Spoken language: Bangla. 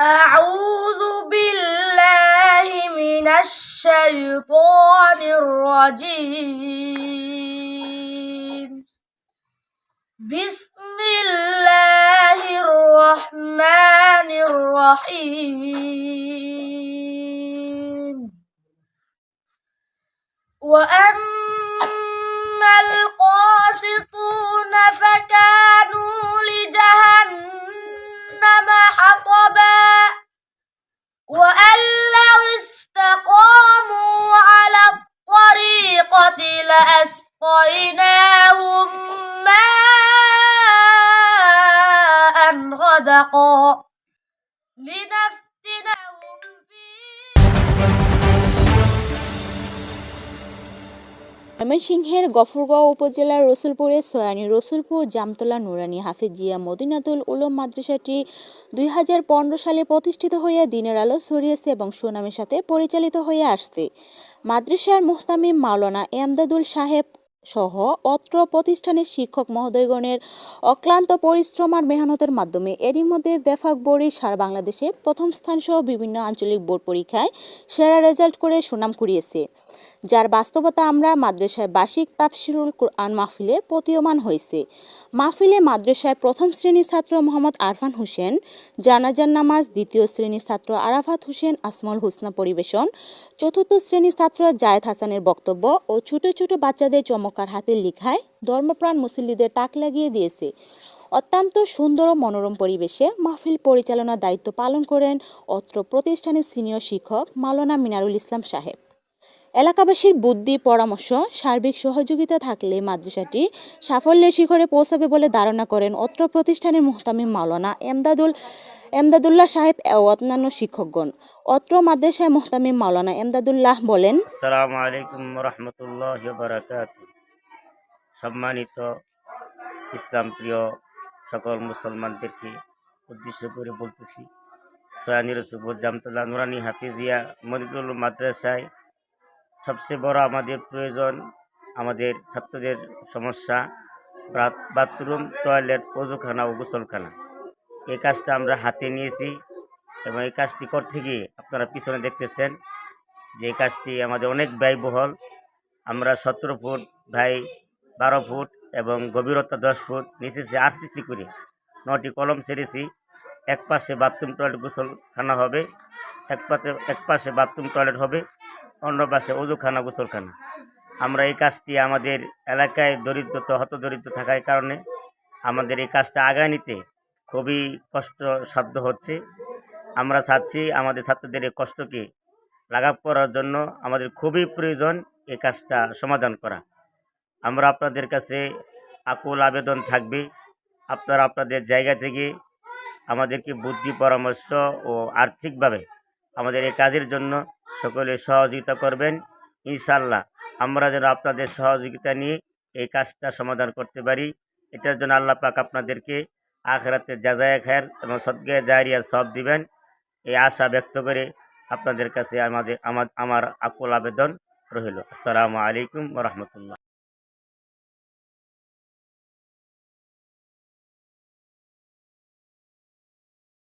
أعوذ بالله من الشيطان الرجيم بسم الله الرحمن الرحيم وأما القاسطون فكانوا لجهنم حطبا وأن لو استقاموا على الطريقة لأسقيناهم ماء غدقا لنفتنهم فيه। ময়মনসিংহের গফরগাঁও উপজেলার রসুলপুরে সয়ানী রসুলপুর জামতলা নুরানী হাফেজিয়া মদিনাতুল উলুম মাদ্রাসাটি 2015 সালে প্রতিষ্ঠিত হয়ে দিনের আলো ছড়িয়েছে এবং সুনামের সাথে পরিচালিত হয়ে আসছে। মাদ্রাসার মুহতামিম মাওলানা এমদাদুল সাহেব সহ অত্র প্রতিষ্ঠানের শিক্ষক মহোদয়গণের অক্লান্ত পরিশ্রম আর মেহনতের মাধ্যমে এরই মধ্যে ব্যাপক বোর্ডে সারা বাংলাদেশে প্রথম স্থান সহ বিভিন্ন আঞ্চলিক বোর্ড পরীক্ষায় সেরা রেজাল্ট করে সুনাম কুড়িয়েছে, যার বাস্তবতা আমরা মাদ্রাসায় বার্ষিক তাফসিরুল কুরআন মাহফিলে প্রতীয়মান হয়েছে। মাহফিলে মাদ্রাসায় প্রথম শ্রেণীর ছাত্র মোহাম্মদ আরফান হোসেন জানাজার নামাজ, দ্বিতীয় শ্রেণীর ছাত্র আরাফাত হোসেন আসমাউল হুসনা পরিবেশন, চতুর্থ শ্রেণীর ছাত্র জায়েদ হাসানের বক্তব্য ও ছোট ছোট বাচ্চাদের চমৎকার হাতের লিখায় ধর্মপ্রাণ মুসল্লিদের তাক লাগিয়ে দিয়েছে। অত্যন্ত সুন্দর ও মনোরম পরিবেশে মাহফিল পরিচালনার দায়িত্ব পালন করেন অত্র প্রতিষ্ঠানের সিনিয়র শিক্ষক মাওলানা মিনারুল ইসলাম সাহেব। এলাকাবাসীর বুদ্ধি, পরামর্শ, সার্বিক সহযোগিতা থাকলে মাদ্রাসাটি সাফল্যের শিখরে পৌঁছাবে বলে ধারণা করেন অত্র প্রতিষ্ঠানের মুহতামিম মাওলানা এমদাদুল্লাহ সাহেব ও অন্যান্য শিক্ষকগণ। অত্র মাদ্রাসায় মুহতামিম মাওলানা এমদাদুল্লাহ বলেন, আসসালামু আলাইকুম রহমতুল্লাহি ওয়া বারাকাতুহু। সম্মানিত ইসলাম প্রিয় সকল মুসলমানদেরকে উদ্দেশ্য করে বলতেছি, সয়ানী রসুলপুর জামতলা নুরানী হাফিজিয়া মদিনাতুল উলুম মাদ্রাসায় সবচেয়ে বড় আমাদের প্রয়োজন, আমাদের ছাত্রদের সমস্যা বাথরুম, টয়লেট, ওযুখানা ও গোসলখানা। এই কাজটা আমরা হাতে নিয়েছি এবং এই কাজটি করতে গিয়ে আপনারা পিছনে দেখতেছেন যে এই কাজটি আমাদের অনেক ব্যয়বহুল। আমরা 17 ফুট ভাই 12 ফুট এবং গভীরতা 10 ফুট নিচে আরসিসি করে 9টি কলম ছেড়েছি। এক পাশে বাথরুম, টয়লেট, গোসলখানা হবে, এক পাশে বাথরুম, টয়লেট হবে, অন্য পাশে ওযুখানা, গোসলখানা। আমরা এই কাজটি আমাদের এলাকায় হতদরিদ্র থাকার কারণে আমাদের এই কাজটা আগায় নিতে খুবই কষ্টসাধ্য হচ্ছে। আমরা চাচ্ছি আমাদের ছাত্রদের এই কষ্টকে লাঘব করার জন্য আমাদের খুবই প্রয়োজন এই কাজটা সমাধান করা। আমরা আপনাদের কাছে আকুল আবেদন থাকবে, আপনারা আপনাদের জায়গা থেকে আমাদেরকে বুদ্ধি, পরামর্শ ও আর্থিকভাবে আমাদের এই কাজের জন্য সকলে সহযোগিতা করবেন। ইনশাআল্লাহ আমরা যেন আপনাদের সহযোগিতা নিয়ে এই কাজটা সমাধান করতে পারি। এটার জন্য আল্লাহ পাক আপনাদেরকে আখিরাতে জাযায়ে খায়ের এবং সদকায়ে জারিয়া সওয়াব দিবেন, এই আশা ব্যক্ত করে আপনাদের কাছে আমার আকুল আবেদন রইল। আসসালামু আলাইকুম ওয়া রাহমাতুল্লাহ।